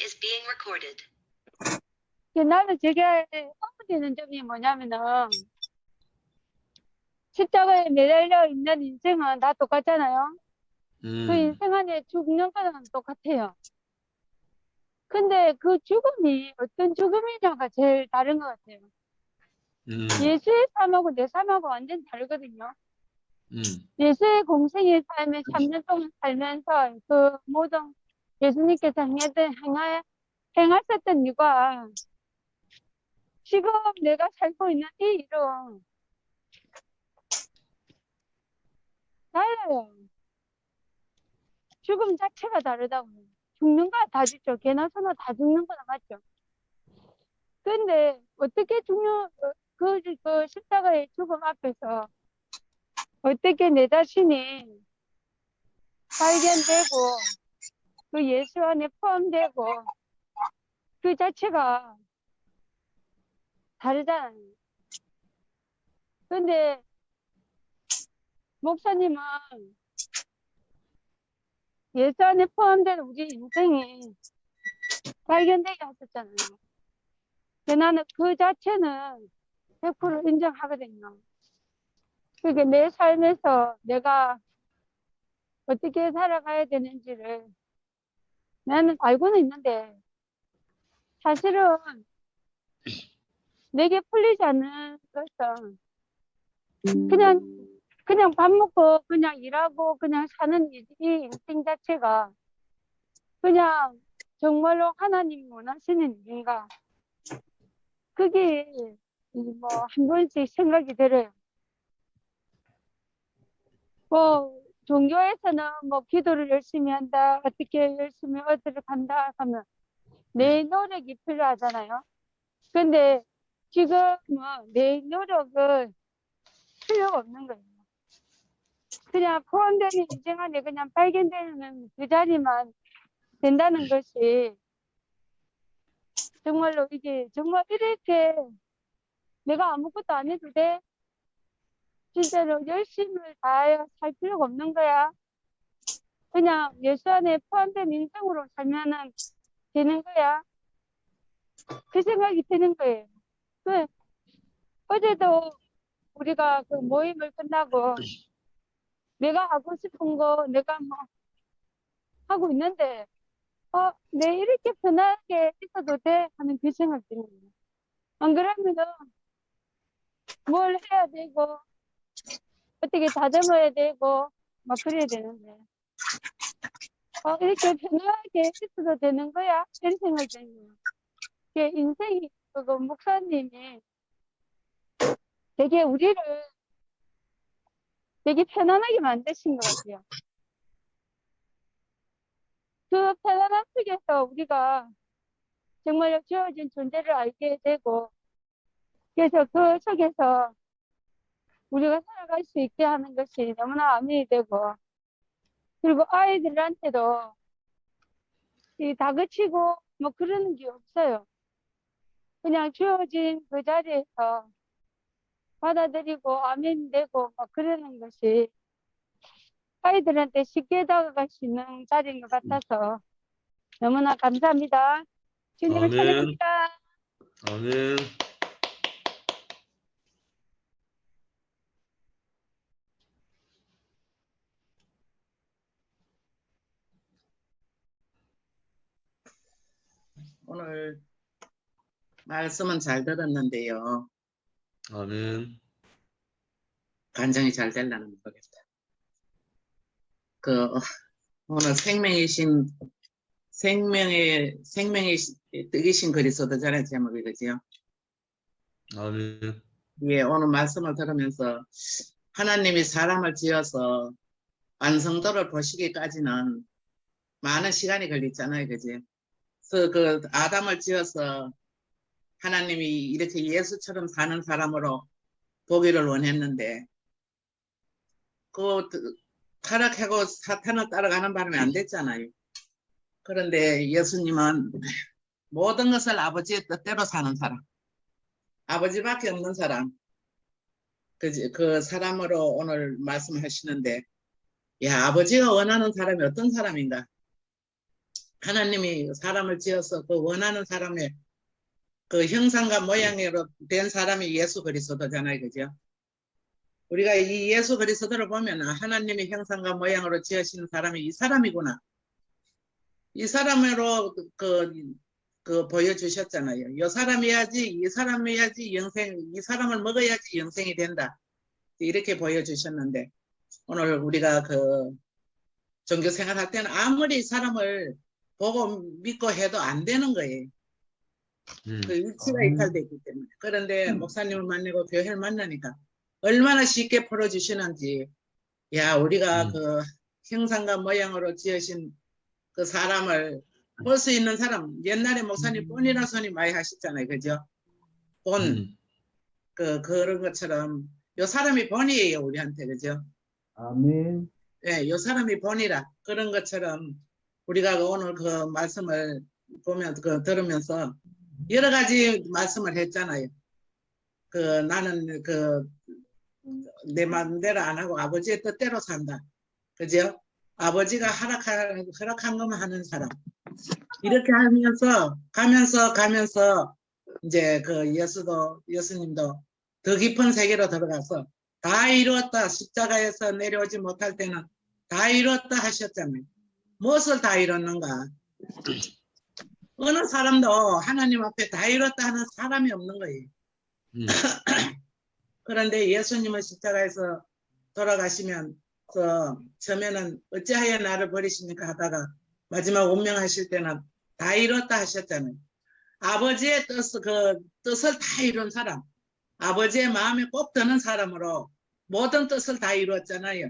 is being recorded. 나는 저게 어머니는 점이 뭐냐면은 십자가에 매달려 있는 인생은 다 똑같잖아요. 그 인생 안에 죽는 거는 똑같아요. 근데 그 죽음이 어떤 죽음이냐가 제일 다른 것 같아요. 예수의 삶하고 내 삶하고 완전 다르거든요. 예수의 공생의 삶에 3년 동안 살면서 그 모든 예수님께서 행하셨던 일과 지금 내가 살고 있는 이 일은 달라요. 죽음 자체가 다르다고요. 죽는 거 다 죽죠. 개나 소나 다 죽는 거나 맞죠. 근데 어떻게 그 십자가의 죽음 앞에서 어떻게 내 자신이 발견되고 그 예수 안에 포함되고 그 자체가 다르잖아요. 근데 목사님은 예수 안에 포함된 우리 인생이 발견되게 하셨잖아요. 근데 나는 그 자체는 100% 인정하거든요. 그게 내 삶에서 내가 어떻게 살아가야 되는지를 나는 알고는 있는데 사실은 내게 풀리지 않는 것은 그냥 밥 먹고 그냥 일하고 그냥 사는 이 인생 자체가 그냥 정말로 하나님이 원하시는 일인가, 그게 뭐 한 번씩 생각이 들어요. 뭐 종교에서는 뭐 기도를 열심히 한다, 어떻게 열심히 어디를 간다 하면 내 노력이 필요하잖아요. 근데 지금은 내 노력은 필요가 없는 거예요. 그냥 포함되는 인생 안에 그냥 발견되는 그 자리만 된다는 것이 정말로 이게 정말 이렇게 내가 아무것도 안 해도 돼? 진짜로 열심히 다해 살 필요가 없는 거야. 그냥 예수 안에 포함된 인생으로 살면은 되는 거야. 그 생각이 드는 거예요. 그 어제도 우리가 그 모임을 끝나고 내가 하고 싶은 거 내가 뭐 하고 있는데 내 이렇게 편하게 있어도 돼? 하는 그 생각이 드는 거예요. 안 그러면은 뭘 해야 되고 어떻게 다듬어야 되고 막 그래야 되는데 이렇게 편하게 있어도 되는 거야? 이런 생각이 드는 거예요. 그 인생이 그 목사님이 되게 우리를 되게 편안하게 만드신 것 같아요. 그 편안함 속에서 우리가 정말 주어진 존재를 알게 되고 그래서 그 속에서 우리가 살아갈 수 있게 하는 것이 너무나 아멘이 되고, 그리고 아이들한테도 이 다그치고 뭐 그러는 게 없어요. 그냥 주어진 그 자리에서 받아들이고 아멘 되고 막 그러는 것이 아이들한테 쉽게 다가갈 수 있는 자리인 것 같아서 너무나 감사합니다. 주님을 아멘. 찬양합니다. 아멘. 오늘 말씀은 잘 들었는데요. 아멘. 간증이 잘 되려나 모르겠다. 오늘 생명의 뜻이신 그리스도잖아요, 제목이, 그죠? 아멘. 예, 오늘 말씀을 들으면서 하나님이 사람을 지어서 완성도를 보시기까지는 많은 시간이 걸리잖아요, 그지? 그래서 그 아담을 지어서 하나님이 이렇게 예수처럼 사는 사람으로 보기를 원했는데 그 타락하고 사탄을 따라가는 바람에 안 됐잖아요. 그런데 예수님은 모든 것을 아버지의 뜻대로 사는 사람, 아버지밖에 없는 사람, 그 사람으로 오늘 말씀하시는데, 야, 아버지가 원하는 사람이 어떤 사람인가? 하나님이 사람을 지어서 그 원하는 사람의 그 형상과 모양으로 된 사람이 예수 그리스도잖아요. 그죠? 우리가 이 예수 그리스도를 보면 하나님의 형상과 모양으로 지으신 사람이 이 사람이구나. 이 사람으로 그 보여주셨잖아요. 이 사람이야지, 이 사람이야지 영생, 이 사람을 먹어야지 영생이 된다. 이렇게 보여주셨는데, 오늘 우리가 그 종교 생활할 때는 아무리 사람을 보고 믿고 해도 안 되는 거예요. 그 일치가 이탈되기 때문에. 그런데 목사님을 만나고 교회를 만나니까 얼마나 쉽게 풀어주시는지, 야, 우리가 그 형상과 모양으로 지으신 그 사람을 볼 수 있는 사람, 옛날에 목사님 본이라 손이 많이 하셨잖아요. 그죠? 본, 그런 것처럼, 요 사람이 본이에요, 우리한테. 그죠? 아멘. 예, 요 사람이 본이라. 그런 것처럼, 우리가 오늘 그 말씀을 들으면서, 여러 가지 말씀을 했잖아요. 나는 내 마음대로 안 하고 아버지의 뜻대로 산다. 그죠? 아버지가 허락한 것만 하는 사람. 이렇게 하면서, 가면서, 이제 예수님도 더 깊은 세계로 들어가서 다 이루었다. 십자가에서 내려오지 못할 때는 다 이루었다 하셨잖아요. 무엇을 다 이뤘는가? 어느 사람도 하나님 앞에 다 이뤘다 하는 사람이 없는 거예요. 그런데 예수님은 십자가에서 돌아가시면 처음에는 어찌하여 나를 버리십니까 하다가 마지막 운명하실 때는 다 이뤘다 하셨잖아요. 아버지의 뜻을 다 이룬 사람, 아버지의 마음에 꼭 드는 사람으로 모든 뜻을 다 이루었잖아요.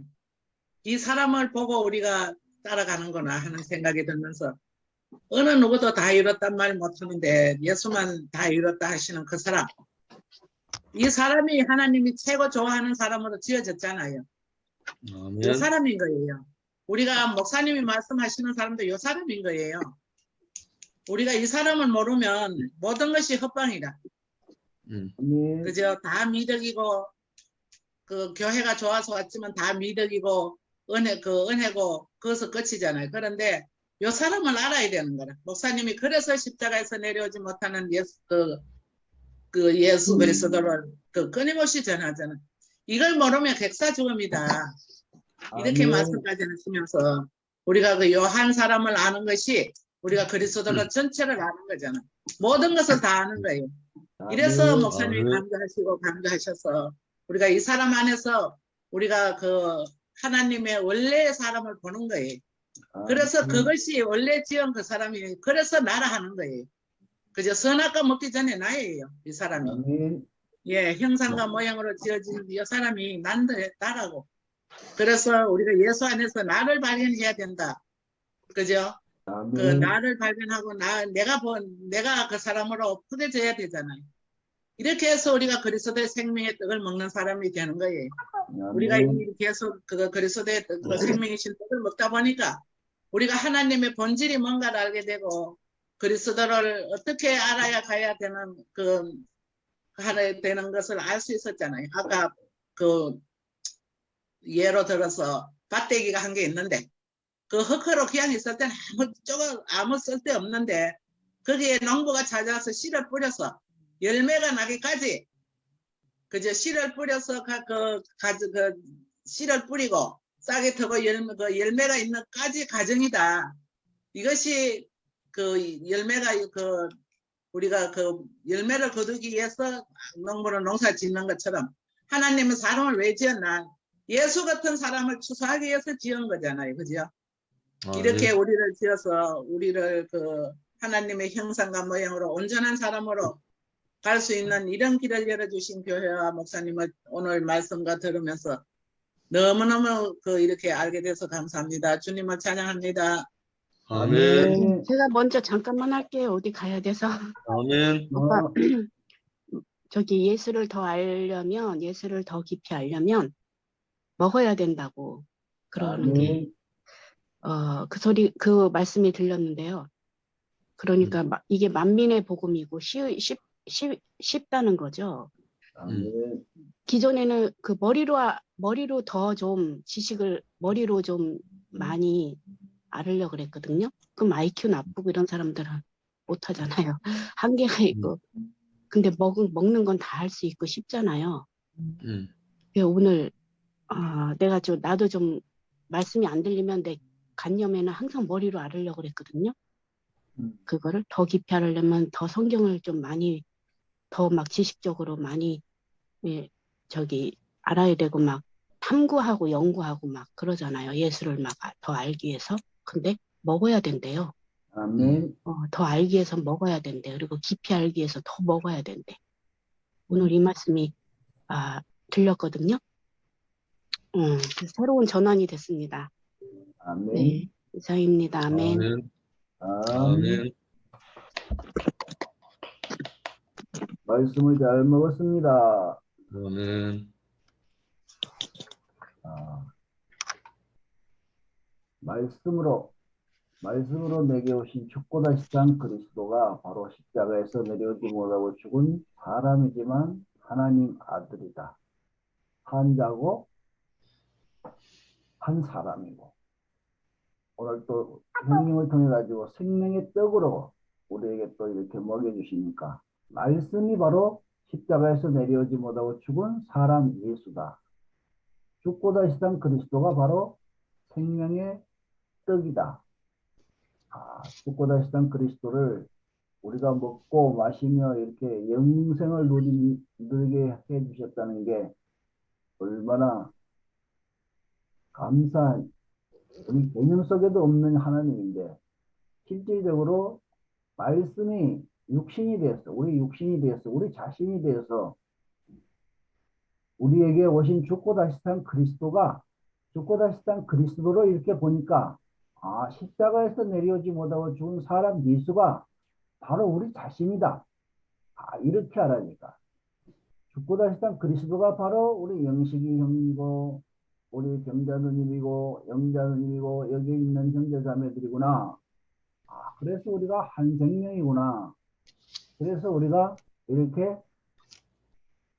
이 사람을 보고 우리가 따라가는구나 하는 생각이 들면서 어느 누구도 다 이뤘단 말 못하는데 예수만 다 이뤘다 하시는 그 사람, 이 사람이 하나님이 최고 좋아하는 사람으로 지어졌잖아요. 이 사람인 거예요. 우리가 목사님이 말씀하시는 사람도 이 사람인 거예요. 우리가 이 사람을 모르면 모든 것이 헛방이다. 그죠? 다 미덕이고 그 교회가 좋아서 왔지만 다 미덕이고 은혜고 그것은 끝이잖아요. 그런데 이 사람을 알아야 되는 거라. 목사님이 그래서 십자가에서 내려오지 못하는 예수 그리스도를 끊임없이 전하잖아. 이걸 모르면 객사 죽음이다. 이렇게 말씀까지 하시면서 우리가 그 한 사람을 아는 것이 우리가 그리스도를 전체를 아는 거잖아. 모든 것을 다 아는 거예요. 이래서 목사님이 강조하셔서 우리가 이 사람 안에서 우리가 그 하나님의 원래의 사람을 보는 거예요. 그래서 그것이 원래 지은 그 사람이 그래서 나라 하는 거예요. 그저 선악과 먹기 전에 나예요. 이 사람이. 예, 형상과 모양으로 지어진 이 사람이 나라고. 그래서 우리가 예수 안에서 나를 발견해야 된다. 그죠? 그 나를 발견하고 내가 그 사람으로 풀어져야 되잖아요. 이렇게 해서 우리가 그리스도의 생명의 떡을 먹는 사람이 되는 거예요. 우리가 계속 그리스도의 생명이신 떡을 먹다 보니까 우리가 하나님의 본질이 뭔가를 알게 되고 그리스도를 어떻게 알아야 가야 되는 되는 것을 알 수 있었잖아요. 아까 예로 들어서 밭대기가 한 게 있는데 그 흙으로 그냥 있을 때는 아무 쓸데 없는데 거기에 농부가 찾아와서 씨를 뿌려서 열매가 나기까지 그저 씨를 뿌려서 씨를 뿌리고 싹이 트고 열매가 있는까지 과정이다. 이것이 열매가 우리가 열매를 거두기 위해서 농부는 농사 짓는 것처럼 하나님은 사람을 왜 지었나? 예수 같은 사람을 추수하기 위해서 지은 거잖아요. 그죠? 이렇게 우리를 지어서 우리를 하나님의 형상과 모양으로 온전한 사람으로 갈 수 있는 이런 길을 열어주신 교회와 목사님을 오늘 말씀과 들으면서 너무너무 이렇게 알게 돼서 감사합니다. 주님을 찬양합니다. 아멘. 제가 먼저 잠깐만 할게요. 어디 가야 돼서. 아멘. 오빠, 저기 예수를 더 알려면, 예수를 더 깊이 알려면 먹어야 된다고 그러는 게, 그 말씀이 들렸는데요. 그러니까 이게 만민의 복음이고 쉽다는 거죠. 기존에는 머리로 더 좀 지식을 머리로 좀 많이 앓으려고 그랬거든요. 그럼 IQ 나쁘고 이런 사람들은 못하잖아요. 한계가 있고. 근데 먹는 건 다 할 수 있고 쉽잖아요. 그래서 오늘 나도 좀 말씀이 안 들리면 내 간념에는 항상 머리로 앓으려고 그랬거든요. 그거를 더 깊이 하려면 더 성경을 좀 많이 더 막 지식적으로 많이 알아야 되고 막 탐구하고 연구하고 막 그러잖아요. 예수를 막 더 알기 위해서. 근데 먹어야 된대요. 아멘. 더 알기 위해서 먹어야 된대. 그리고 깊이 알기 위해서 더 먹어야 된대. 오늘 이 말씀이 들렸거든요. 새로운 전환이 됐습니다. 아멘. 네, 이상입니다. 아멘. 아멘. 아멘. 아멘. 말씀을 잘 먹었습니다. 아멘. 아, 말씀으로 내게 오신 죽고다 시장 그리스도가 바로 십자가에서 내려오지 못하고 죽은 사람이지만 하나님 아들이다. 한 자고 한 사람이고 오늘 또 성령을 통해 가지고 생명의 떡으로 우리에게 또 이렇게 먹여주시니까 말씀이 바로 십자가에서 내려오지 못하고 죽은 사람 예수다. 죽고다 시장 그리스도가 바로 생명의 떡이다. 죽고다 시장 그리스도를 우리가 먹고 마시며 이렇게 영생을 누리게 해주셨다는 게 얼마나 감사한, 우리 개념 속에도 없는 하나님인데 실질적으로 말씀이 육신이 되었어. 우리 육신이 되었어. 우리 자신이 되어서 우리에게 오신 죽고 다시 산 그리스도가 죽고 다시 산 그리스도로 이렇게 보니까 십자가에서 내려오지 못하고 죽은 사람 예수가 바로 우리 자신이다. 이렇게 알아니까 죽고 다시 산 그리스도가 바로 우리 영식이 형이고 우리 경자 누님이고 영자 누님이고 여기 있는 형제 자매들이구나. 그래서 우리가 한 생명이구나. 그래서 우리가 이렇게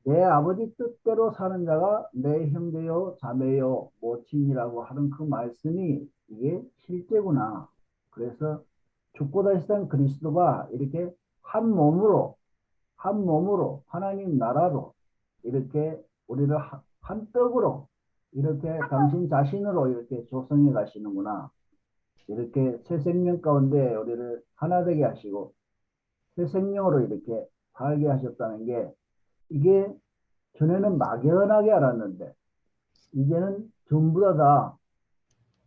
내 아버지 뜻대로 사는 자가 내 형제요 자매요 모친이라고 하는 그 말씀이 이게 실제구나. 그래서 죽고 다시 산 그리스도가 이렇게 한 몸으로 하나님 나라로 이렇게 우리를 한 떡으로 이렇게 당신 자신으로 이렇게 조성해 가시는구나. 이렇게 새 생명 가운데 우리를 하나 되게 하시고 새 생명으로 이렇게 살게 하셨다는 게 이게 전에는 막연하게 알았는데 이제는 전부 다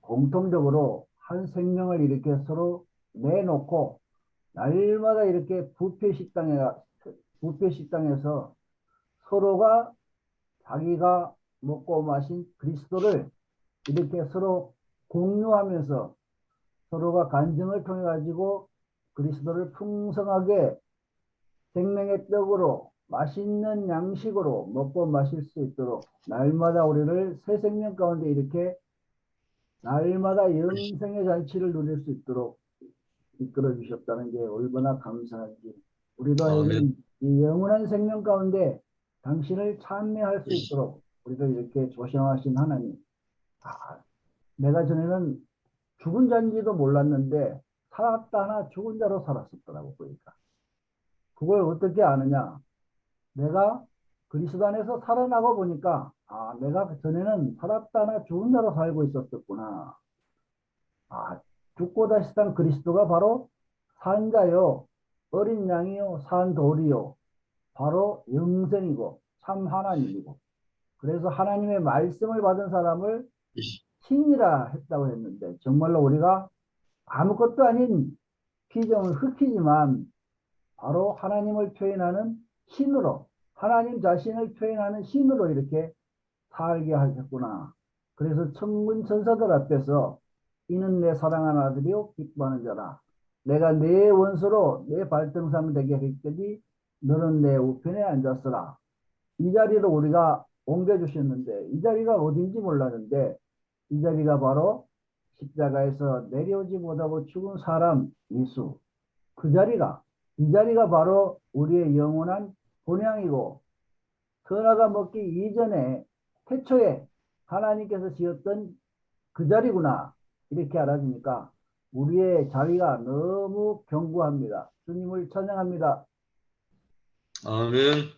공통적으로 한 생명을 이렇게 서로 내놓고 날마다 이렇게 부패 식당에서 서로가 자기가 먹고 마신 그리스도를 이렇게 서로 공유하면서 서로가 간증을 통해 가지고 그리스도를 풍성하게 생명의 떡으로 맛있는 양식으로 먹고 마실 수 있도록 날마다 우리를 새 생명 가운데 이렇게 날마다 영생의 잔치를 누릴 수 있도록 이끌어 주셨다는 게 얼마나 감사한지 우리도 아멘. 이 영원한 생명 가운데 당신을 찬미할 수 있도록 우리를 이렇게 조성하신 하나님. 내가 전에는 죽은 자인지도 몰랐는데 살았다 하나 죽은 자로 살았었더라고 보니까. 그걸 어떻게 아느냐? 내가 그리스도 안에서 살아나고 보니까 내가 전에는 살았다 하나 죽은 자로 살고 있었구나. 죽고 다시 산 그리스도가 바로 산 자요 어린 양이요 산 돌이요 바로 영생이고 참 하나님이고 그래서 하나님의 말씀을 받은 사람을 신이라 했다고 했는데 정말로 우리가 아무것도 아닌 피정은 흙이지만 바로 하나님을 표현하는 신으로 하나님 자신을 표현하는 신으로 이렇게 살게 하셨구나. 그래서 천군 천사들 앞에서 이는 내 사랑하는 아들이요 기뻐하는 자라. 내가 내 원수로 내 발등상 되게 했더니 너는 내 우편에 앉았으라. 이 자리로 우리가 옮겨주셨는데 이 자리가 어딘지 몰랐는데 이 자리가 바로 십자가에서 내려오지 못하고 죽은 사람 예수. 이 자리가 바로 우리의 영원한 본향이고 선악과 먹기 이전에 태초에 하나님께서 지었던 그 자리구나 이렇게 알아주니까 우리의 자리가 너무 견고합니다. 주님을 찬양합니다. 아멘.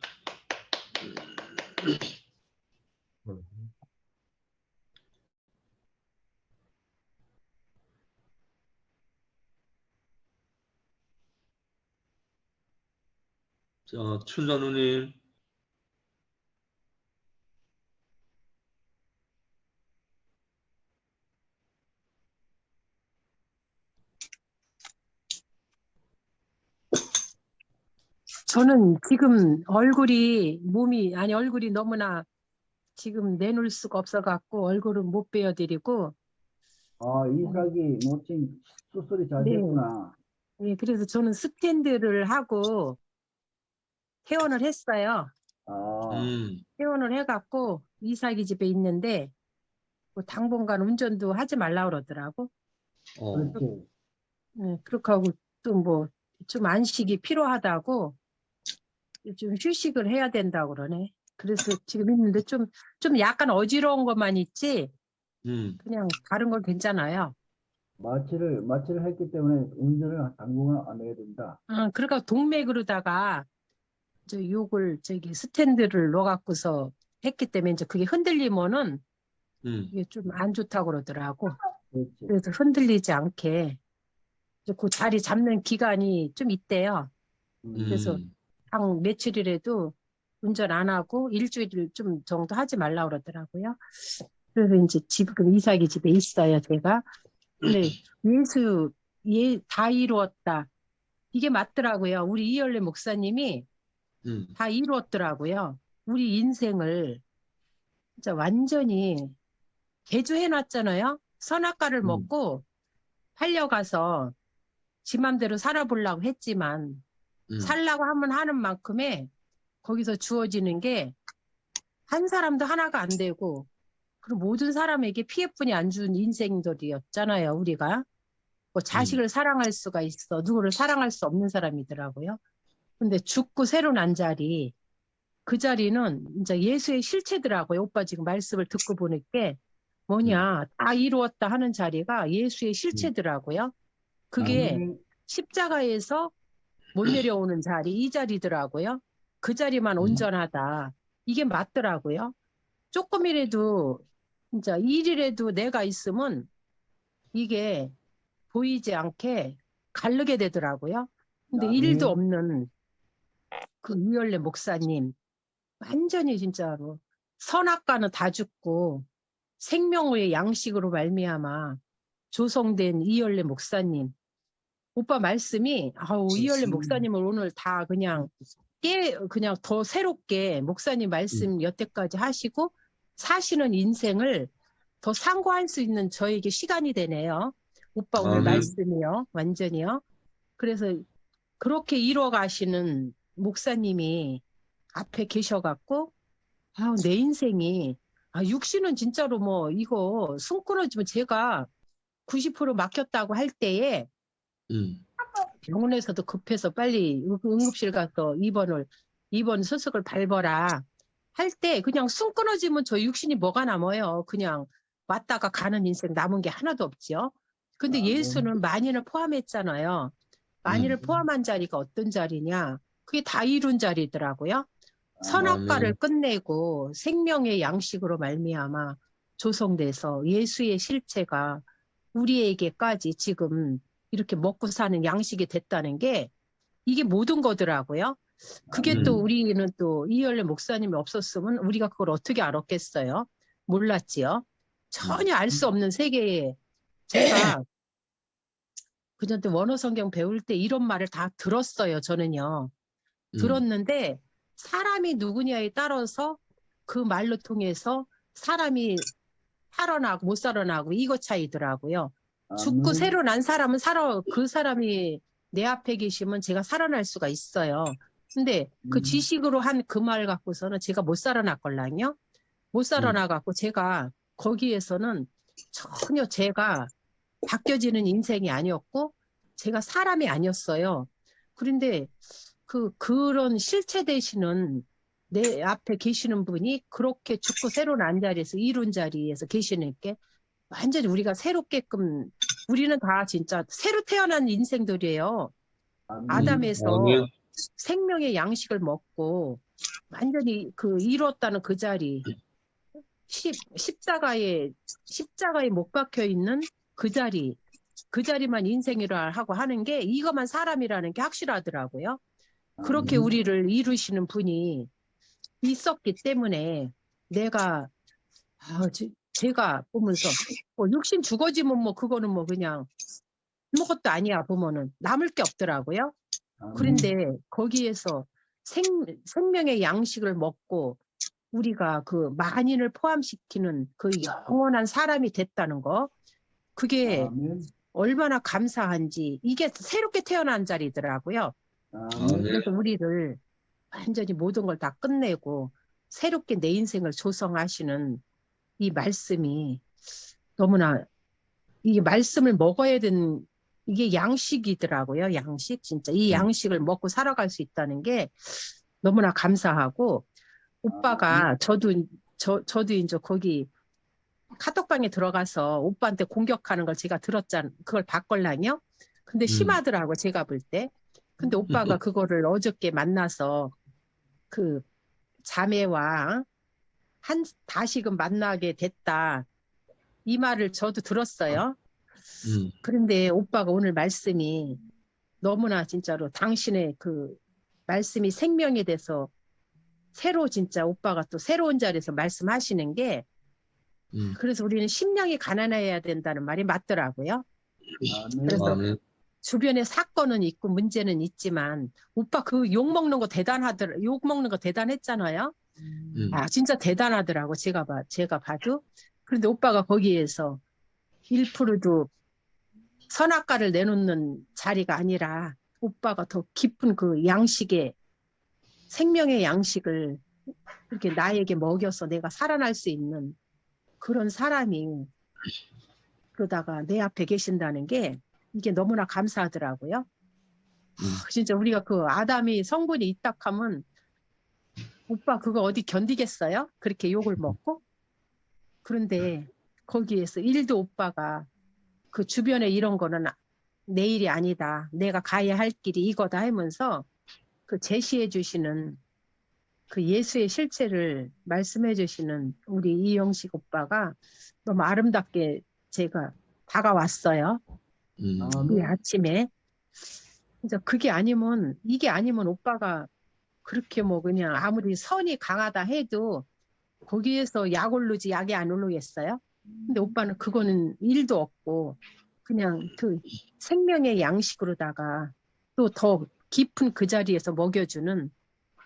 자, 춘자 누님. 저는 지금 얼굴이 너무나 지금 내놓을 수가 없어갖고 얼굴은 못 베어드리고, 이삭이 모친 수술이 잘 네. 됐구나. 예, 그래서 저는 스탠드를 하고 퇴원을 했어요. 퇴원을 해갖고 이삭이 집에 있는데, 뭐 당분간 운전도 하지 말라 그러더라고. 그렇지. 예, 그렇게 하고 또 뭐 좀 안식이 필요하다고 좀 휴식을 해야 된다고 그러네. 그래서 지금 있는데 좀 약간 어지러운 것만 있지, 그냥 다른 건 괜찮아요. 마취를 했기 때문에 운전을 당분간 안 해야 된다. 그러니까 동맥으로다가 저기 스탠드를 넣어갖고서 했기 때문에 이제 그게 흔들리면은 이게 좀 안 좋다고 그러더라고. 그렇지. 그래서 흔들리지 않게 이제 그 자리 잡는 기간이 좀 있대요. 그래서 한 며칠이라도 운전 안 하고 일주일 좀 정도 하지 말라 그러더라고요. 그래서 이제 지금 이삭이 집에 있어요, 제가. 근데 다 이루었다. 이게 맞더라고요. 우리 이열래 목사님이 다 이루었더라고요. 우리 인생을 진짜 완전히 개조해놨잖아요. 선악과를 먹고 팔려가서 지 맘대로 살아보려고 했지만 살라고 하면 하는 만큼의 거기서 주어지는 게 한 사람도 하나가 안 되고, 그리고 모든 사람에게 피해뿐이 안 준 인생들이었잖아요, 우리가. 뭐 자식을 사랑할 수가 있어, 누구를 사랑할 수 없는 사람이더라고요. 근데 죽고 새로 난 자리, 그 자리는 이제 예수의 실체더라고요. 오빠 지금 말씀을 듣고 보니까 뭐냐, 다 이루었다 하는 자리가 예수의 실체더라고요. 그게 십자가에서 못 내려오는 자리, 이 자리더라고요. 그 자리만 온전하다. 이게 맞더라고요. 조금이라도 진짜 일이라도 내가 있으면 이게 보이지 않게 가르게 되더라고요. 근데 일도 없는 그 이열래 목사님, 완전히 진짜로 선악과는 다 죽고 생명의 양식으로 말미암아 조성된 이열래 목사님. 오빠 말씀이 이열래 목사님을 오늘 다 그냥 더 새롭게 목사님 말씀 여태까지 하시고 사시는 인생을 더 상고할 수 있는 저에게 시간이 되네요. 오빠 오늘 말씀이요. 완전히요. 그래서 그렇게 이뤄가시는 목사님이 앞에 계셔갖고 내 인생이 육신은 진짜로 뭐 이거 숨 끊어지면 제가 90% 막혔다고 할 때에 병원에서도 급해서 빨리 응급실 가서 입원 수속을 밟아라 할 때 그냥 숨 끊어지면 저 육신이 뭐가 남아요. 그냥 왔다가 가는 인생 남은 게 하나도 없죠. 근데 예수는 만인을 포함했잖아요. 만인을 포함한 자리가 어떤 자리냐? 그게 다 이룬 자리더라고요. 선악과를 끝내고 생명의 양식으로 말미암아 조성돼서 예수의 실체가 우리에게까지 지금 이렇게 먹고 사는 양식이 됐다는 게 이게 모든 거더라고요. 그게 또 우리는 또 이열래 목사님이 없었으면 우리가 그걸 어떻게 알았겠어요? 몰랐지요. 전혀 알 수 없는 세계에 제가 그전에 원어 성경 배울 때 이런 말을 다 들었어요. 저는요. 들었는데 사람이 누구냐에 따라서 그 말로 통해서 사람이 살아나고 못 살아나고 이거 차이더라고요. 죽고 새로 난 사람은 그 사람이 내 앞에 계시면 제가 살아날 수가 있어요. 근데 그 지식으로 한 그 말 갖고서는 제가 못 살아났걸랑요. 못 살아나갖고 제가 거기에서는 전혀 제가 바뀌어지는 인생이 아니었고 제가 사람이 아니었어요. 그런데 그런 실체 되시는 내 앞에 계시는 분이 그렇게 죽고 새로 난 자리에서 이룬 자리에서 계시는 게 완전히 우리가 새롭게끔 우리는 다 진짜 새로 태어난 인생들이에요. 아멘. 아담에서 아멘. 생명의 양식을 먹고 완전히 그 이뤘다는 그 자리, 십자가에 못 박혀 있는 그 자리만 인생이라 하고 하는 게 이것만 사람이라는 게 확실하더라고요. 그렇게 아멘. 우리를 이루시는 분이 있었기 때문에 내가 제가 보면서 뭐 육신 죽어지면 뭐 그거는 뭐 그냥 아무것도 아니야 보면은 남을 게 없더라고요. 아멘. 그런데 거기에서 생명의 양식을 먹고 우리가 그 만인을 포함시키는 그 영원한 사람이 됐다는 거, 그게 아멘. 얼마나 감사한지. 이게 새롭게 태어난 자리더라고요. 아멘. 그래서 우리를 완전히 모든 걸 다 끝내고 새롭게 내 인생을 조성하시는 이 말씀이 너무나, 이 말씀을 먹어야 되는 이게 양식이더라고요. 양식, 진짜 이 양식을 먹고 살아갈 수 있다는 게 너무나 감사하고, 오빠가 저도 이제 거기 카톡방에 들어가서 오빠한테 공격하는 걸 제가 들었잖아요. 그걸 봤걸랑요. 근데 심하더라고, 제가 볼 때. 근데 오빠가 그거를 어저께 만나서 그 자매와 다시금 만나게 됐다, 이 말을 저도 들었어요. 그런데 오빠가 오늘 말씀이 너무나 진짜로 당신의 그 말씀이 생명이 돼서 새로 진짜 오빠가 또 새로운 자리에서 말씀하시는 게, 그래서 우리는 심령이 가난해야 된다는 말이 맞더라고요. 그래서 아멘. 주변에 사건은 있고 문제는 있지만 오빠 그 욕 먹는 거 대단했잖아요. 아, 진짜 대단하더라고, 제가 봐도. 그런데 오빠가 거기에서 1%도 선악과를 내놓는 자리가 아니라 오빠가 더 깊은 그 양식의, 생명의 양식을 이렇게 나에게 먹여서 내가 살아날 수 있는 그런 사람이 그러다가 내 앞에 계신다는 게 이게 너무나 감사하더라고요. 진짜 우리가 그 아담이 성분이 있다 하면 오빠 그거 어디 견디겠어요? 그렇게 욕을 먹고. 그런데 거기에서 일도 오빠가 그 주변에 이런 거는 내 일이 아니다, 내가 가야 할 길이 이거다 하면서 그 제시해 주시는 그 예수의 실체를 말씀해 주시는 우리 이영식 오빠가 너무 아름답게 제가 다가왔어요. 이 아침에. 진짜 이게 아니면 오빠가 그렇게 뭐 그냥 아무리 선이 강하다 해도 거기에서 약 오르지 약이 안 오르겠어요? 근데 오빠는 그거는 일도 없고 그냥 그 생명의 양식으로다가 또 더 깊은 그 자리에서 먹여주는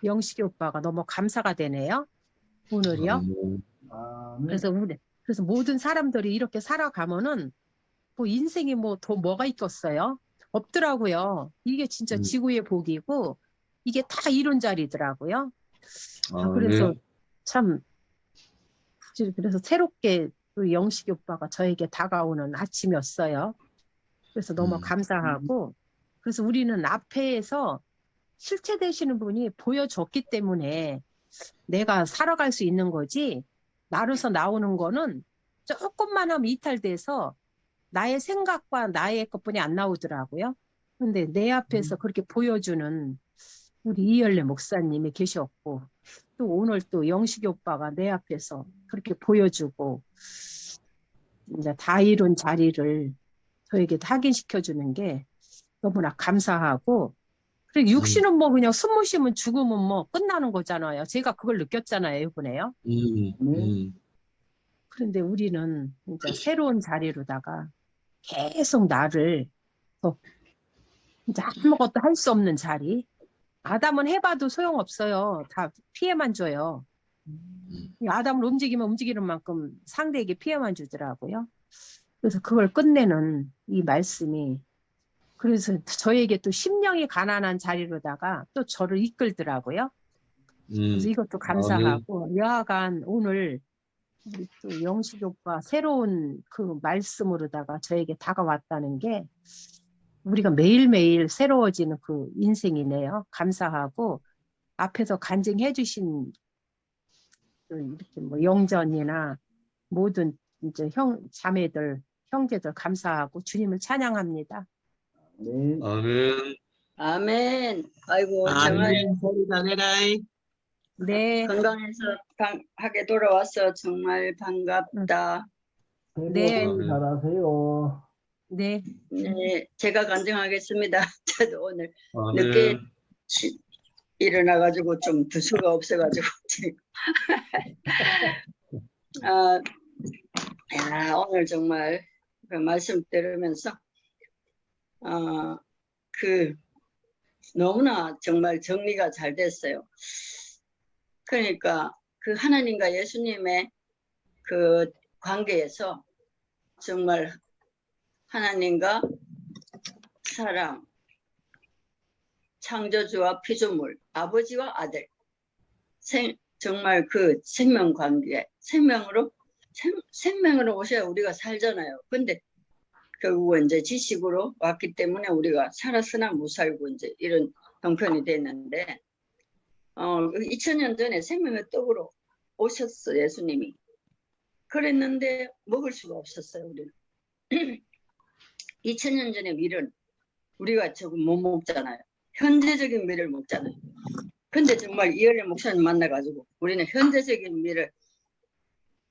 영식이 오빠가 너무 감사가 되네요, 오늘이요. 아멘. 그래서 모든 사람들이 이렇게 살아가면은 뭐 인생이 뭐 더 뭐가 있겠어요? 없더라고요. 이게 진짜 지구의 복이고 이게 다 이룬 자리더라고요. 그래서 참, 그래서 새롭게 우리 영식이 오빠가 저에게 다가오는 아침이었어요. 그래서 너무 감사하고, 그래서 우리는 앞에서 실체 되시는 분이 보여줬기 때문에 내가 살아갈 수 있는 거지, 나로서 나오는 거는 조금만 하면 이탈돼서 나의 생각과 나의 것뿐이 안 나오더라고요. 근데 내 앞에서 그렇게 보여주는 우리 이열래 목사님이 계셨고, 또 오늘 또 영식이 오빠가 내 앞에서 그렇게 보여주고 이제 다 이룬 자리를 저에게 확인시켜주는 게 너무나 감사하고, 그리고 육신은 뭐 그냥 숨 못 쉬면 죽으면 뭐 끝나는 거잖아요. 제가 그걸 느꼈잖아요, 이번에요. 그런데 우리는 이제 새로운 자리로다가 계속 나를 더 이제 아무것도 할 수 없는 자리. 아담은 해봐도 소용없어요. 다 피해만 줘요. 아담을 움직이는 만큼 상대에게 피해만 주더라고요. 그래서 그걸 끝내는 이 말씀이, 그래서 저에게 또 심령이 가난한 자리로다가 또 저를 이끌더라고요. 그래서 이것도 감사하고, 여하간 오늘 우리 또 영식 오빠 새로운 그 말씀으로다가 저에게 다가왔다는 게 우리가 매일매일 새로워지는 그 인생이네요. 감사하고, 앞에서 간증해 주신 이렇게 뭐 영전이나 모든 이제 자매들 형제들 감사하고 주님을 찬양합니다. 네. 아멘. 아멘. 아이고, 정말 아멘. 소리 잘해라이. 네, 건강해서 하게 돌아와서 정말 반갑다. 네. 새해 복 잘하세요. 네, 네, 제가 간증하겠습니다. 저도 오늘 늦게 아멘. 일어나가지고 좀 두수가 없어가지고 지금. 오늘 정말 그 말씀 들으면서 너무나 정말 정리가 잘 됐어요. 그러니까 그 하나님과 예수님의 그 관계에서 정말 하나님과 사랑, 창조주와 피조물, 아버지와 아들, 정말 그 생명 관계, 생명으로 오셔야 우리가 살잖아요. 근데 결국은 이제 지식으로 왔기 때문에 우리가 살았으나 못 살고 이제 이런 형편이 됐는데, 2000년 전에 생명의 떡으로 오셨어, 예수님이. 그랬는데 먹을 수가 없었어요, 우리는. 2000년 전의 밀은 우리가 조금 못 먹잖아요. 현재적인 밀을 먹잖아요. 근데 정말 이열의 목사님 만나가지고 우리는 현재적인 밀을,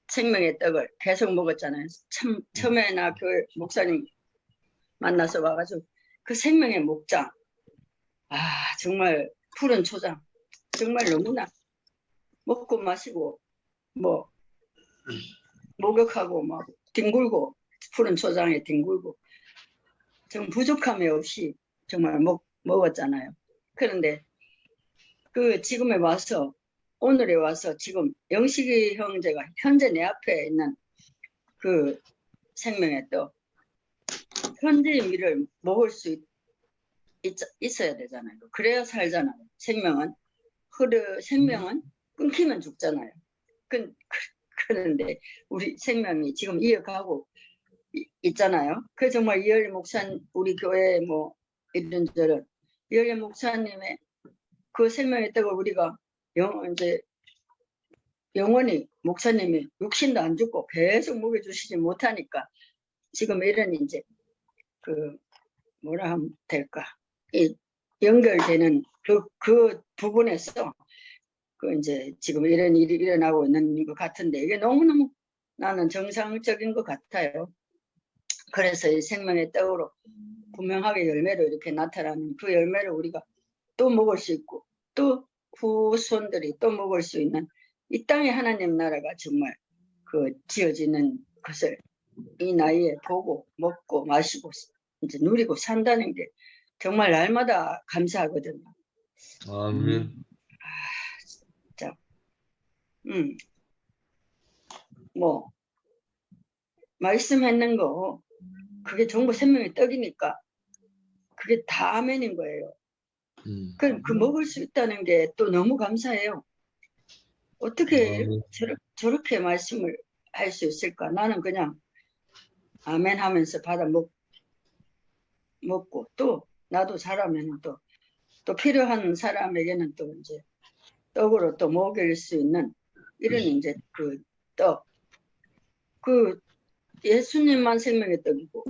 생명의 떡을 계속 먹었잖아요. 참 처음에 나 교회 목사님 만나서 와가지고 그 생명의 목장, 정말 푸른 초장, 정말 너무나 먹고 마시고 뭐 목욕하고 막 뒹굴고 푸른 초장에 뒹굴고 정말 부족함이 없이 정말 먹었잖아요. 그런데 그 지금에 와서, 오늘에 와서 지금 영식이 형제가 현재 내 앞에 있는 그 생명의 떡, 현재의 밀을 먹을 수 있어야 되잖아요. 그래야 살잖아요. 생명은 끊기면 죽잖아요. 그런데 우리 생명이 지금 이어가고 있잖아요. 그 정말 이열리 목사님, 우리 교회 뭐 이런저런 이열리 목사님의 그 생명의 떡을 우리가 이제 영원히 목사님이 육신도 안 죽고 계속 먹여주시지 못하니까 지금 이런 이제 그 뭐라 하면 될까, 이 연결되는 그 부분에서 그 이제 지금 이런 일이 일어나고 있는 것 같은데, 이게 너무너무 나는 정상적인 것 같아요. 그래서 이 생명의 떡으로 분명하게 열매로 이렇게 나타나는 그 열매를 우리가 또 먹을 수 있고 또 후손들이 또 먹을 수 있는 이 땅의 하나님 나라가 정말 그 지어지는 것을 이 나이에 보고 먹고 마시고 이제 누리고 산다는 게 정말 날마다 감사하거든요. 아멘. 진짜. 뭐 말씀했는 거 그게 전부 생명의 떡이니까 그게 다 아멘인 거예요. 그 먹을 수 있다는 게 또 너무 감사해요. 어떻게 저렇게 말씀을 할 수 있을까? 나는 그냥 아멘 하면서 받아 먹고 또 나도 자라면 또 필요한 사람에게는 또 이제 떡으로 또 먹일 수 있는 이런 이제 그 떡, 그 예수님만 생명의 떡이고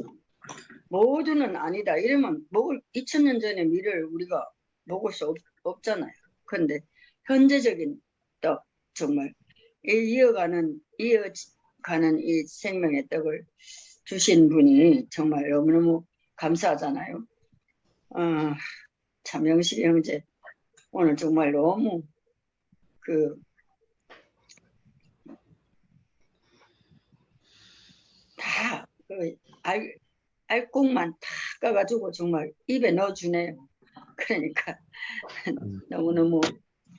모두는 아니다 이러면 2000년 전의 밀을 우리가 먹을 수 없잖아요. 그런데 현재적인 떡, 정말 이어가는 이 생명의 떡을 주신 분이 정말 너무너무 감사하잖아요. 참 영식이 형제 오늘 정말 너무 다 알곡만 다 까가지고 정말 입에 넣어주네요. 그러니까 너무너무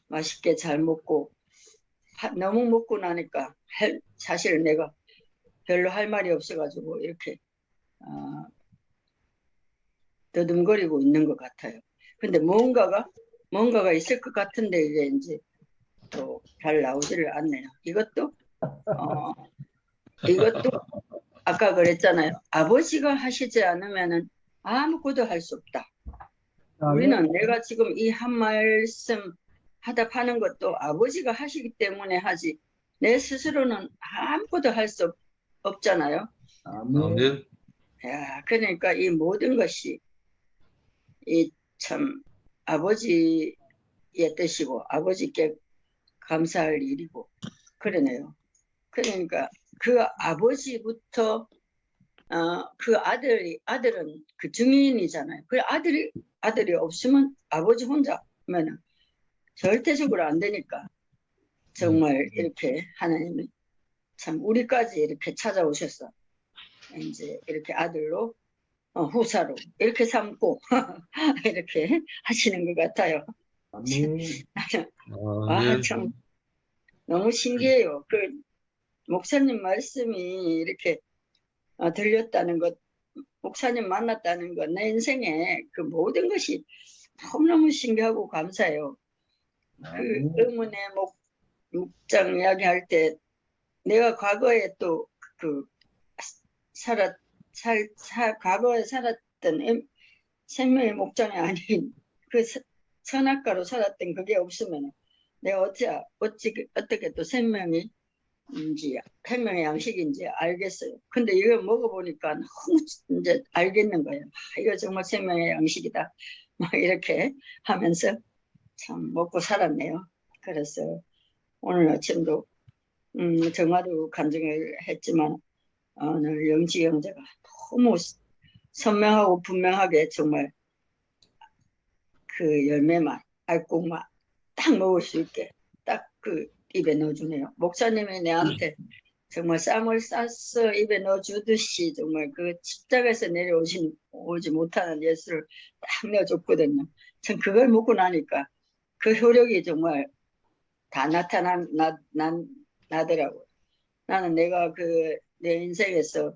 맛있게 잘 먹고 너무 먹고 나니까 사실 내가 별로 할 말이 없어가지고 이렇게 더듬거리고 있는 것 같아요. 근데 뭔가가 있을 것 같은데 이게 이제 또 잘 나오지를 않네요. 이것도 아까 그랬잖아요. 아버지가 하시지 않으면은 아무것도 할 수 없다. 우리는 내가 지금 이 한 말씀 하는 것도 아버지가 하시기 때문에 하지 내 스스로는 아무것도 할 수 없잖아요. 아멘. 아멘. 야, 그러니까 이 모든 것이 이 참 아버지의 뜻이고 아버지께 감사할 일이고 그러네요. 그러니까 그 아버지부터 그 아들은 그 증인이잖아요. 그 아들이 없으면 아버지 혼자면 절대적으로 안 되니까 정말 이렇게 하나님이 참 우리까지 이렇게 찾아오셔서 이제 이렇게 아들로 후사로 이렇게 삼고 이렇게 하시는 것 같아요. 아멘. 아멘. 참 너무 신기해요. 그 목사님 말씀이 이렇게 들렸다는 것, 목사님 만났다는 것, 내 인생에 그 모든 것이 너무너무 신기하고 감사해요. 그 아멘. 의문의 목장 이야기할 때 내가 과거에 또 그 과거에 살았던 생명의 목장이 아닌 그 선악과로 살았던 그게 없으면 내가 어떻게 또 생명의 양식인지 알겠어요. 근데 이거 먹어보니까 너무 이제 알겠는 거예요. 이거 정말 생명의 양식이다. 막 이렇게 하면서 참 먹고 살았네요. 그래서 오늘 아침도 정화도 간증을 했지만 오늘 영지 형제가 너무 선명하고 분명하게 정말 그 열매만 알곡만 딱 먹을 수 있게 딱 그 입에 넣어주네요. 목사님이 내한테 정말 쌈을 싸서 입에 넣어주듯이 정말 그 십자가에서 오지 못하는 예수를 딱 넣어줬거든요. 전 그걸 먹고 나니까 그 효력이 정말 다 나더라고요. 나는 내가 내 인생에서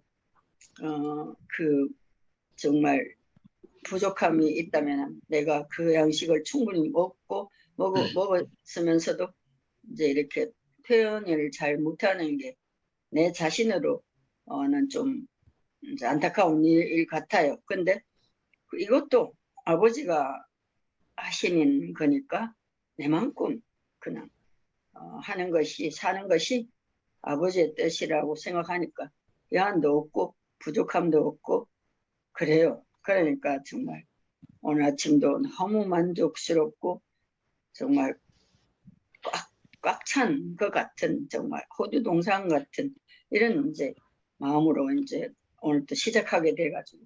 정말 부족함이 있다면 내가 그 양식을 충분히 먹었으면서도 이제 이렇게 표현을 잘 못하는 게 내 자신으로는 좀 이제 안타까운 일 같아요. 근데 이것도 아버지가 하시는 거니까 내만큼 그냥 사는 것이 아버지의 뜻이라고 생각하니까 여한도 없고 부족함도 없고 그래요. 그러니까 정말 오늘 아침도 너무 만족스럽고 정말 꽉 찬 것 같은 정말 호주 동상 같은 이런 이제 마음으로 이제 오늘 또 시작하게 돼가지고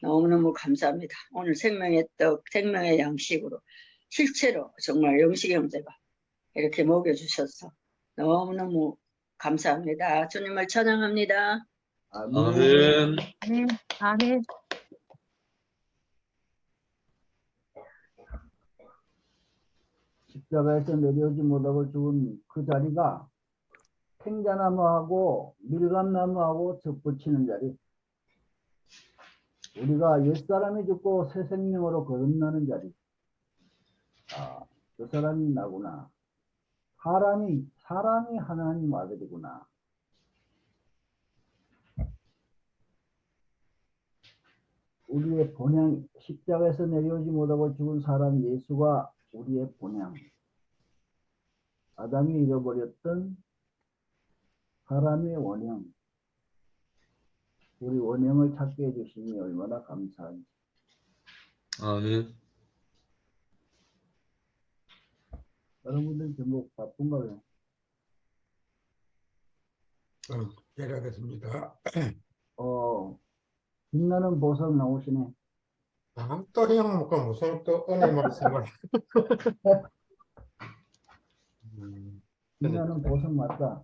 너무너무 감사합니다. 오늘 생명의 떡, 생명의 양식으로 실제로 정말 영식 형제가 이렇게 먹여주셔서 너무너무 감사합니다. 주님을 찬양합니다. 아멘. 아멘. 아멘. 아멘. 십자가에서 내려오지 못하고 죽은 그 자리가 생자나무하고 밀감나무하고 접붙이는 자리. 우리가 옛사람이 죽고 새 생명으로 거듭나는 자리. 그 사람이 나구나. 사람이 하나님 아들이구나. 우리의 본향, 십자가에서 내려오지 못하고 죽은 사람 예수가 우리의 본향. 아담이 잃어버렸던 사람의 원형. 우리 원형을 찾게 해주시니 얼마나 감사한지. 아멘. 여러분들 전부 바쁜가요? 내려가겠습니다. 빛나는 보석 나오시네. 또 형 먹고 무슨 또 은혜 말씀을. 빛나는 보석 맞다.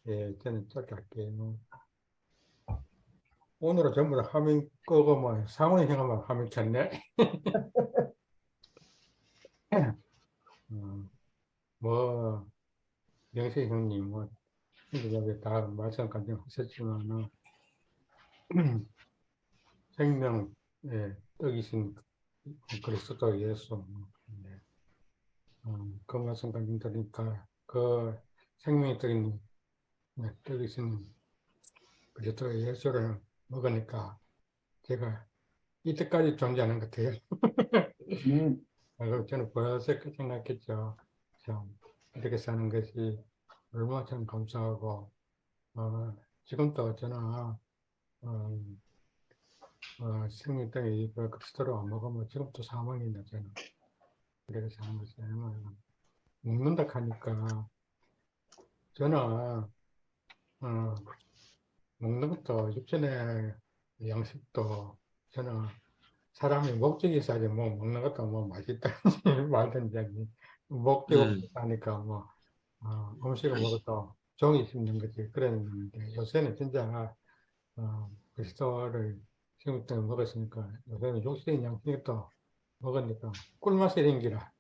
예, 저는 또 갈게요. 오늘은 전부 다 화면 끄고 뭐 상훈이 형만 화면 켰네. 뭐 영세 형님 뭐 친구들이 다 말씀까지 하셨지만 생명의 떡이신 그리스도 예수 그 말씀까지 들으니까 그 생명의 떡이신 그리스도 예수를 먹으니까 제가 이때까지 존재하는 것 같아요. 저는 벌써 그 생각했죠. 참 이렇게 사는 것이 얼마나 참 감사하고 지금도 저는 생명 땅에 그리스도로 안 먹으면 지금도 사망이 나잖아. 그래서 하는 것이 먹는다 하니까 저는 먹는 것도 육전의 양식도 저는 사람이 목적이 있어야지 뭐 먹는 것도 뭐 맛있다든지 말든지 목적이 없으니까 뭐 음식을 먹어도 종이 씹는 거지 그랬는데 요새는 진짜 그리스도를 생명 땅에 먹었으니까 요새는 육식의 양식도 먹으니까 꿀맛이 생기라.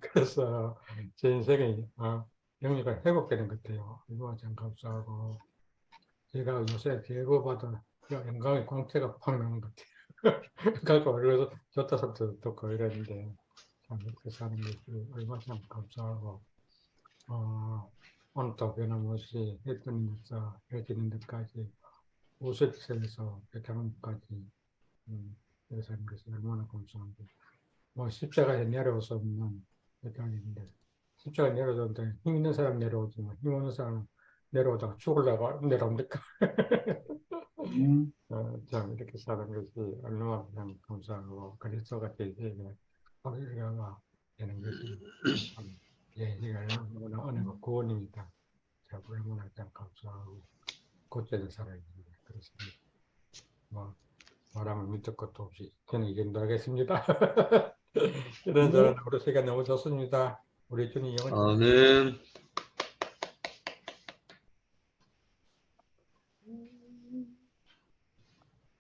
그래서 제 인생이 영리가 회복되는 것 같아요. 이거 참 감사하고 제가 요새 제거받은 영광의 광채가 팍 나는 것 같아요. 그래서 그래서 좋다 소리도 듣고 이랬는데 참 이렇게 사는 것이 얼마나 참 감사하고 오늘도 변함없이 했던 데서 해지는 데까지 우스에서 배타는까지 이렇게 사는 것이 얼마나 감사한데 뭐 십자가에 내려올 수 없는 배타인데 십자가 내려오는데 힘 있는 사람 내려오지만 힘 없는 사람 내려오다가 죽으려고 내려옵니까? 참 이렇게 사는 것이 얼마나 참 감사하고 그리스도가 제일가 하루가 되는 것이 예시가 얼마나 은혜가 구원입니다. 참 얼마나 참 감사하고 곧제를 살아야 됩니다. 그렇습니다. 뭐 말하면 밑도 것도 없이 저는 이 정도 하겠습니다. 이런저런 우리 시간 너무 좋습니다. 우리 주님 영원히 아멘.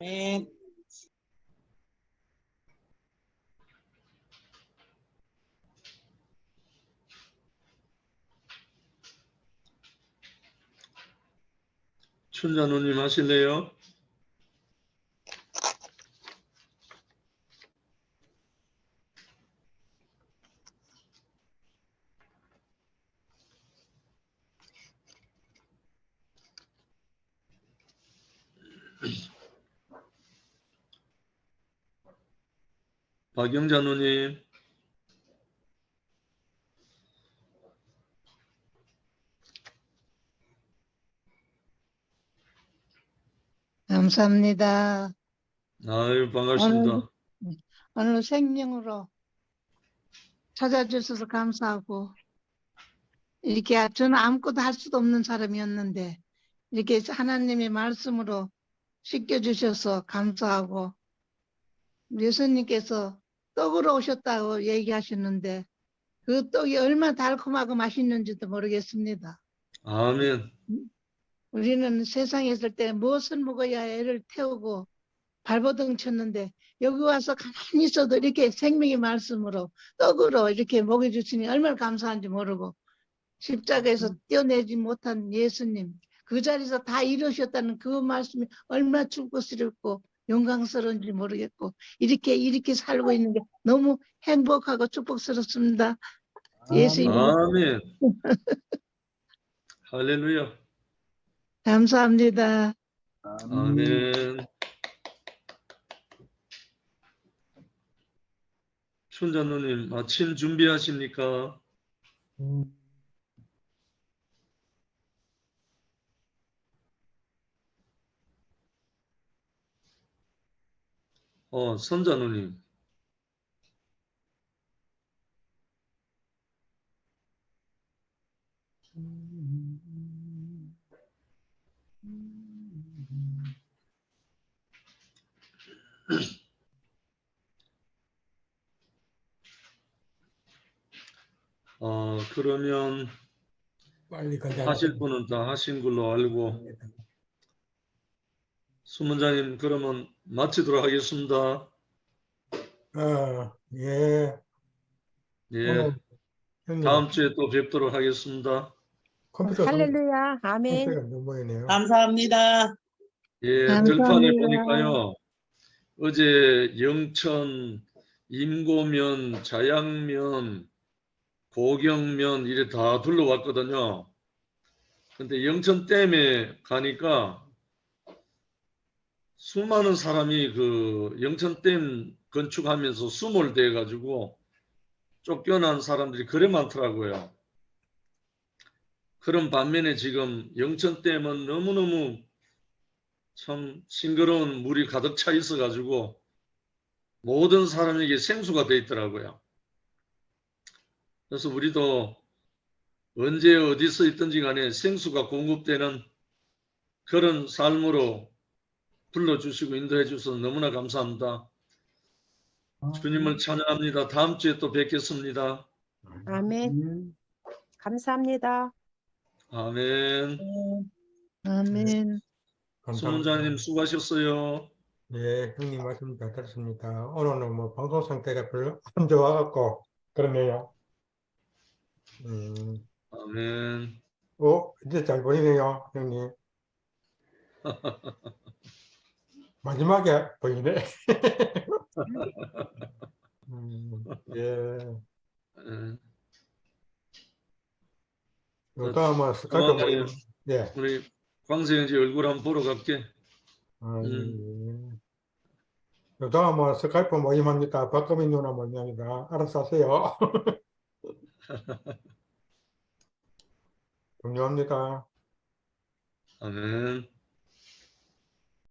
네. 춘자누님 하실래요? 박영자누님. 감사합니다. 아유, 반갑습니다. 오늘 생명으로 찾아주셔서 감사하고, 이렇게 저는 아무것도 할 수도 없는 사람이었는데, 이렇게 하나님의 말씀으로 씻겨주셔서 감사하고, 예수님께서 떡으로 오셨다고 얘기하셨는데, 그 떡이 얼마나 달콤하고 맛있는지도 모르겠습니다. 아멘. 우리는 세상에 있을 때 무엇을 먹어야 애를 태우고 발버둥 쳤는데 여기 와서 가만히 있어도 이렇게 생명의 말씀으로 떡으로 이렇게 먹여주시니 얼마나 감사한지 모르고 십자가에서 떼어내지 못한 예수님 그 자리에서 다 이루셨다는 그 말씀이 얼마나 축복스럽고 영광스러운지 모르겠고 이렇게 살고 있는 게 너무 행복하고 축복스럽습니다. 예수님 아멘. 할렐루야. 감사합니다. 아멘. 춘자누님 아침 준비하십니까? 선자누님. 그러면 빨리 하실 분은 다 하신 걸로 알고 수문자님 그러면 마치도록 하겠습니다. 예. 예. 다음 주에 또 뵙도록 하겠습니다. 컴퓨터 할렐루야. 아멘. 상태가 너무 보이네요. 감사합니다. 예, 감사합니다. 들판을 보니까요. 어제 영천, 임고면, 자양면, 고경면 이래 다 둘러왔거든요. 근데 영천댐에 가니까 수많은 사람이 그 영천댐 건축하면서 수몰돼 가지고 쫓겨난 사람들이 그래 많더라고요. 그런 반면에 지금 영천댐은 너무너무 참 싱그러운 물이 가득 차 있어가지고 모든 사람에게 생수가 돼 있더라고요. 그래서 우리도 언제 어디서 있든지 간에 생수가 공급되는 그런 삶으로 불러주시고 인도해 주셔서 너무나 감사합니다. 주님을 찬양합니다. 다음 주에 또 뵙겠습니다. 아멘. 감사합니다. 아멘. 아멘. 수문자님 수고하셨어요. 네, 형님 말씀 잘 들었습니다. 오늘은 뭐 방송 상태가 별로 안 좋아갖고 그러네요. 아멘. 이제 잘 보이네요, 형님. 마지막에 보이네. 예. 다음은 스카이프 모임. 예. 우리 광세형제 얼굴 한번 보러 갈게. 다음은 스카이프 모임합니다. 박금희 누나 모임입니다. 알아서 하세요. 중요합니다. 아멘.